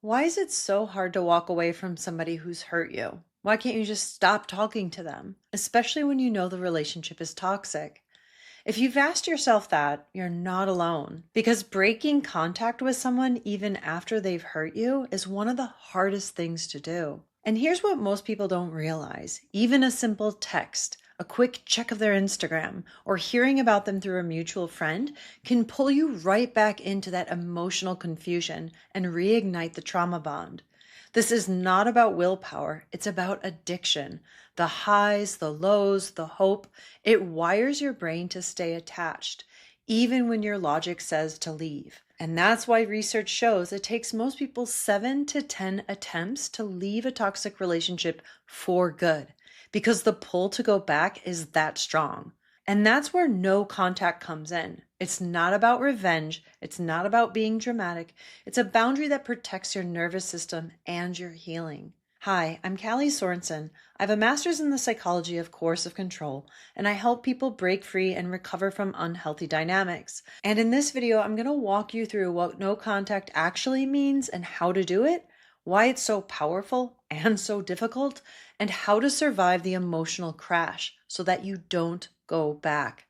Why is it so hard to walk away from somebody who's hurt you? Why can't you just stop talking to them, especially when you know the relationship is toxic? If you've asked yourself that, you're not alone because breaking contact with someone even after they've hurt you is one of the hardest things to do. And here's what most people don't realize. Even a simple text, a quick check of their Instagram, or hearing about them through a mutual friend can pull you right back into that emotional confusion and reignite the trauma bond. This is not about willpower, it's about addiction. The highs, the lows, the hope, it wires your brain to stay attached, even when your logic says to leave. And that's why research shows it takes most people 7 to 10 attempts to leave a toxic relationship for good, because the pull to go back is that strong. And that's where no contact comes in. It's not about revenge. It's not about being dramatic. It's a boundary that protects your nervous system and your healing. Hi, I'm Callie Sorensen. I have a master's in the psychology of coercive control, and I help people break free and recover from unhealthy dynamics. And in this video, I'm going to walk you through what no contact actually means and how to do it, why it's so powerful and so difficult, and how to survive the emotional crash so that you don't go back.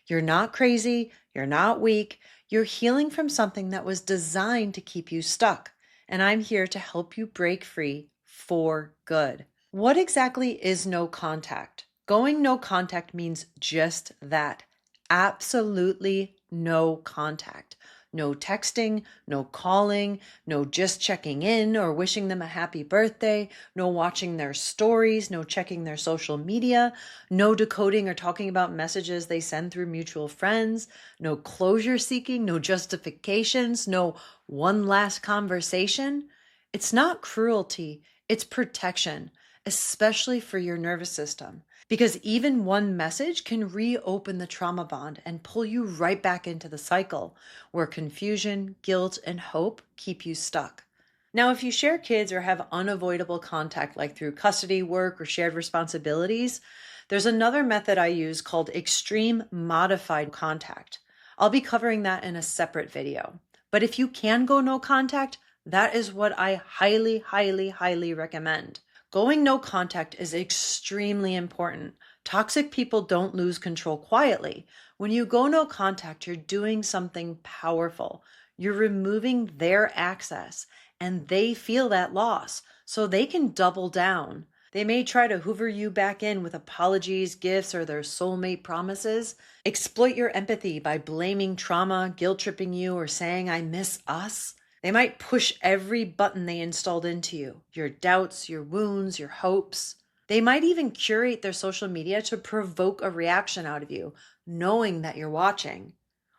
You're not crazy. You're not weak. You're healing from something that was designed to keep you stuck. And I'm here to help you break free for good. What exactly is no contact? Going no contact means just that. Absolutely no contact. No texting, no calling, no just checking in or wishing them a happy birthday, no watching their stories, no checking their social media, no decoding or talking about messages they send through mutual friends, no closure seeking, no justifications, no one last conversation. It's not cruelty, it's protection, especially for your nervous system. Because even one message can reopen the trauma bond and pull you right back into the cycle where confusion, guilt, and hope keep you stuck. Now, if you share kids or have unavoidable contact, like through custody, work, or shared responsibilities, there's another method I use called extreme modified contact. I'll be covering that in a separate video. But if you can go no contact, that is what I highly, highly, highly recommend. Going no contact is extremely important. Toxic people don't lose control quietly. When you go no contact, you're doing something powerful. You're removing their access, and they feel that loss, so they can double down. They may try to hoover you back in with apologies, gifts, or their soulmate promises. Exploit your empathy by blaming trauma, guilt-tripping you, or saying, "I miss us." They might push every button they installed into you, your doubts, your wounds, your hopes. They might even curate their social media to provoke a reaction out of you, knowing that you're watching.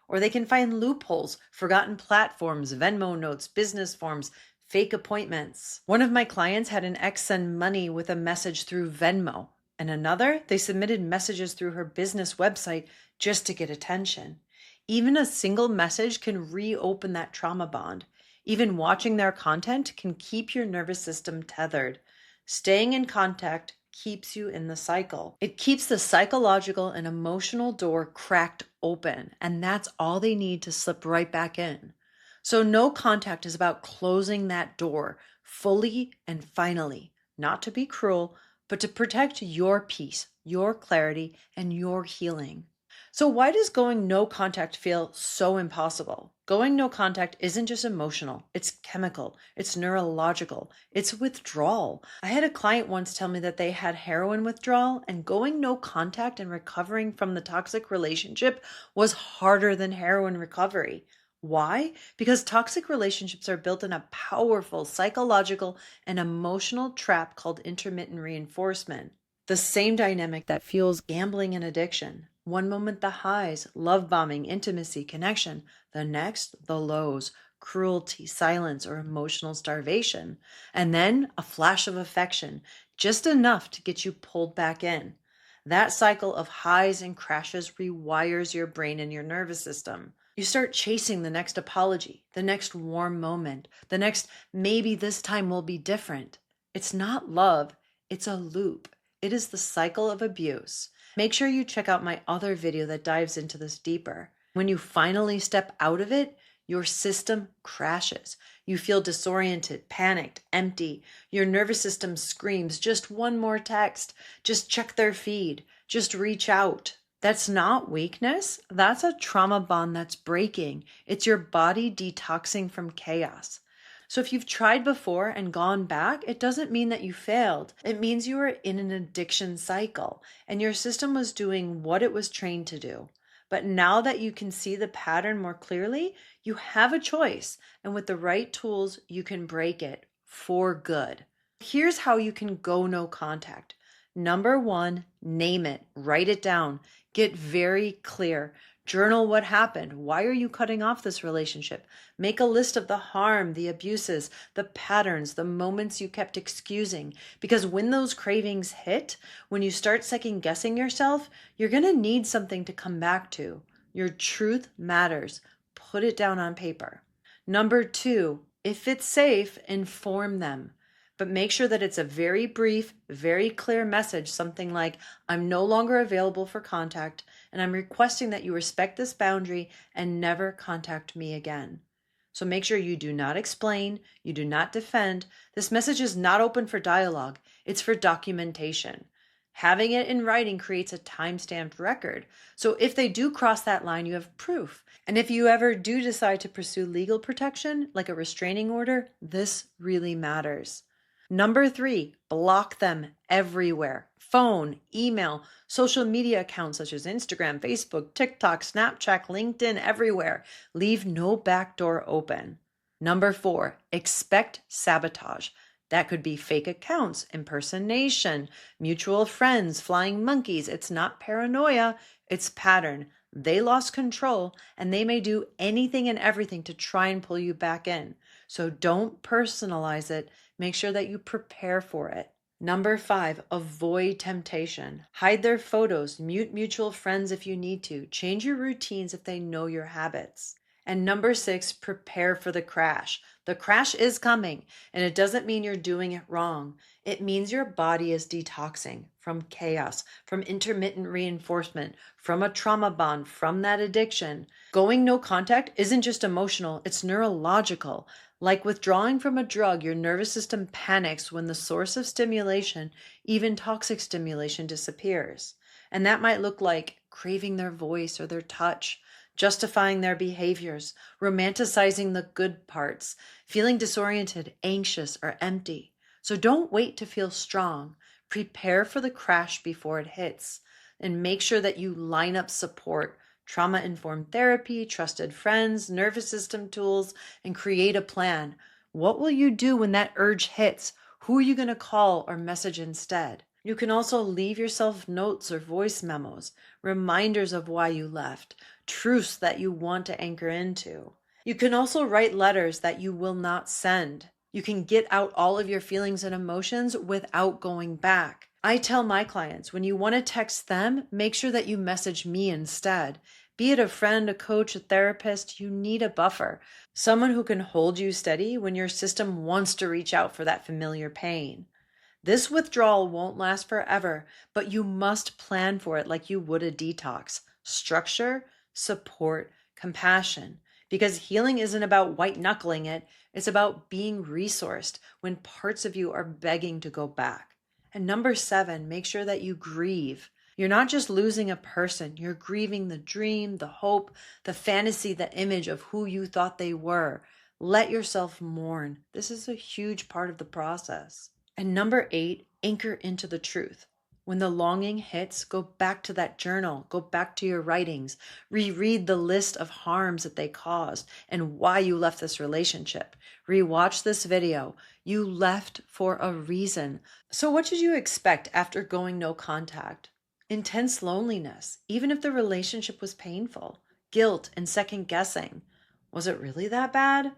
Or they can find loopholes, forgotten platforms, Venmo notes, business forms, fake appointments. One of my clients had an ex send money with a message through Venmo, and another, they submitted messages through her business website just to get attention. Even a single message can reopen that trauma bond. Even watching their content can keep your nervous system tethered. Staying in contact keeps you in the cycle. It keeps the psychological and emotional door cracked open, and that's all they need to slip right back in. So no contact is about closing that door fully and finally, not to be cruel, but to protect your peace, your clarity, and your healing. So why does going no contact feel so impossible? Going no contact isn't just emotional, it's chemical, it's neurological, it's withdrawal. I had a client once tell me that they had heroin withdrawal, and going no contact and recovering from the toxic relationship was harder than heroin recovery. Why? Because toxic relationships are built in a powerful psychological and emotional trap called intermittent reinforcement. The same dynamic that fuels gambling and addiction. One moment the highs, love bombing, intimacy, connection. The next, the lows, cruelty, silence, or emotional starvation. And then a flash of affection, just enough to get you pulled back in. That cycle of highs and crashes rewires your brain and your nervous system. You start chasing the next apology, the next warm moment, the next maybe this time will be different. It's not love, it's a loop. It is the cycle of abuse. Make sure you check out my other video that dives into this deeper. When you finally step out of it, your system crashes. You feel disoriented, panicked, empty. Your nervous system screams, just one more text, just check their feed, just reach out. That's not weakness. That's a trauma bond that's breaking. It's your body detoxing from chaos. So if you've tried before and gone back, it doesn't mean that you failed. It means you were in an addiction cycle and your system was doing what it was trained to do. But now that you can see the pattern more clearly, you have a choice. And with the right tools, you can break it for good. Here's how you can go no contact. Number one, name it, write it down, get very clear. Journal what happened. Why are you cutting off this relationship? Make a list of the harm, the abuses, the patterns, the moments you kept excusing. Because when those cravings hit, when you start second guessing yourself, you're going to need something to come back to. Your truth matters. Put it down on paper. Number two, if it's safe, inform them. But make sure that it's a very brief, very clear message, something like, I'm no longer available for contact, and I'm requesting that you respect this boundary and never contact me again. So make sure you do not explain, you do not defend. This message is not open for dialogue, it's for documentation. Having it in writing creates a time-stamped record. So if they do cross that line, you have proof. And if you ever do decide to pursue legal protection, like a restraining order, this really matters. Number three, block them everywhere. Phone, email, social media accounts such as Instagram, Facebook, TikTok, Snapchat, LinkedIn, everywhere. Leave no back door open. Number four, expect sabotage. That could be fake accounts, impersonation, mutual friends, flying monkeys. It's not paranoia, it's pattern. They lost control and they may do anything and everything to try and pull you back in. So don't personalize it. Make sure that you prepare for it. Number five, avoid temptation. Hide their photos, mute mutual friends if you need to. Change your routines if they know your habits. And number six, prepare for the crash. The crash is coming, and it doesn't mean you're doing it wrong. It means your body is detoxing from chaos, from intermittent reinforcement, from a trauma bond, from that addiction. Going no contact isn't just emotional, it's neurological. Like withdrawing from a drug, your nervous system panics when the source of stimulation, even toxic stimulation, disappears. And that might look like craving their voice or their touch, justifying their behaviors, romanticizing the good parts, feeling disoriented, anxious, or empty. So don't wait to feel strong. Prepare for the crash before it hits, and make sure that you line up support, trauma-informed therapy, trusted friends, nervous system tools, and create a plan. What will you do when that urge hits? Who are you going to call or message instead? You can also leave yourself notes or voice memos, reminders of why you left, truths that you want to anchor into. You can also write letters that you will not send. You can get out all of your feelings and emotions without going back. I tell my clients, when you want to text them, make sure that you message me instead. Be it a friend, a coach, a therapist, you need a buffer. Someone who can hold you steady when your system wants to reach out for that familiar pain. This withdrawal won't last forever, but you must plan for it like you would a detox. Structure, support, compassion. Because healing isn't about white knuckling it, it's about being resourced when parts of you are begging to go back. And number seven, make sure that you grieve. You're not just losing a person, you're grieving the dream, the hope, the fantasy, the image of who you thought they were. Let yourself mourn. This is a huge part of the process. And number eight, anchor into the truth. When the longing hits, go back to that journal, go back to your writings, reread the list of harms that they caused and why you left this relationship. Rewatch this video. You left for a reason. So what did you expect after going no contact? Intense loneliness, even if the relationship was painful, guilt and second guessing. Was it really that bad?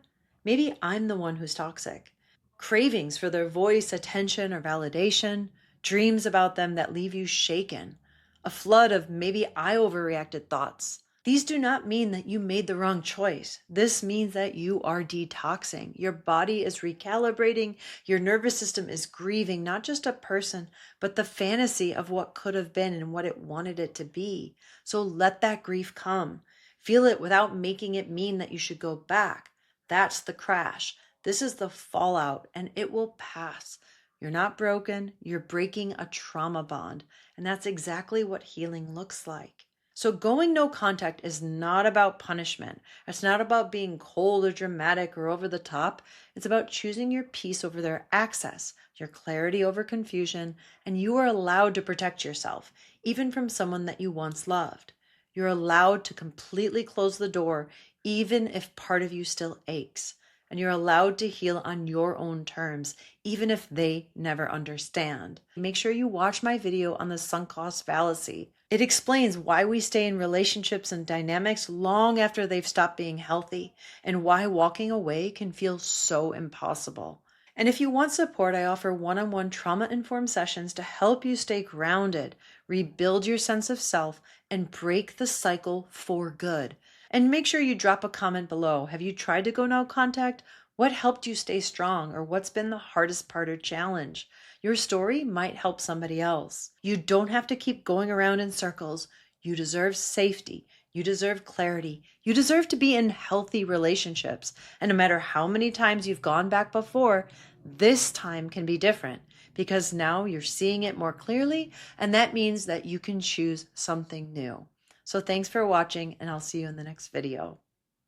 Maybe I'm the one who's toxic. Cravings for their voice, attention, or validation. Dreams about them that leave you shaken. A flood of maybe I overreacted thoughts. These do not mean that you made the wrong choice. This means that you are detoxing. Your body is recalibrating. Your nervous system is grieving, not just a person, but the fantasy of what could have been and what it wanted it to be. So let that grief come. Feel it without making it mean that you should go back. That's the crash. This is the fallout, and it will pass. You're not broken, you're breaking a trauma bond, and that's exactly what healing looks like. So going no contact is not about punishment. It's not about being cold or dramatic or over the top. It's about choosing your peace over their access, your clarity over confusion, and you are allowed to protect yourself, even from someone that you once loved. You're allowed to completely close the door, even if part of you still aches. And you're allowed to heal on your own terms, even if they never understand. Make sure you watch my video on the sunk cost fallacy. It explains why we stay in relationships and dynamics long after they've stopped being healthy, and why walking away can feel so impossible. And if you want support, I offer one-on-one trauma-informed sessions to help you stay grounded, rebuild your sense of self, and break the cycle for good. And make sure you drop a comment below. Have you tried to go no contact? What helped you stay strong, or what's been the hardest part or challenge? Your story might help somebody else. You don't have to keep going around in circles. You deserve safety. You deserve clarity. You deserve to be in healthy relationships. And no matter how many times you've gone back before, this time can be different because now you're seeing it more clearly, and that means that you can choose something new. So thanks for watching, and I'll see you in the next video.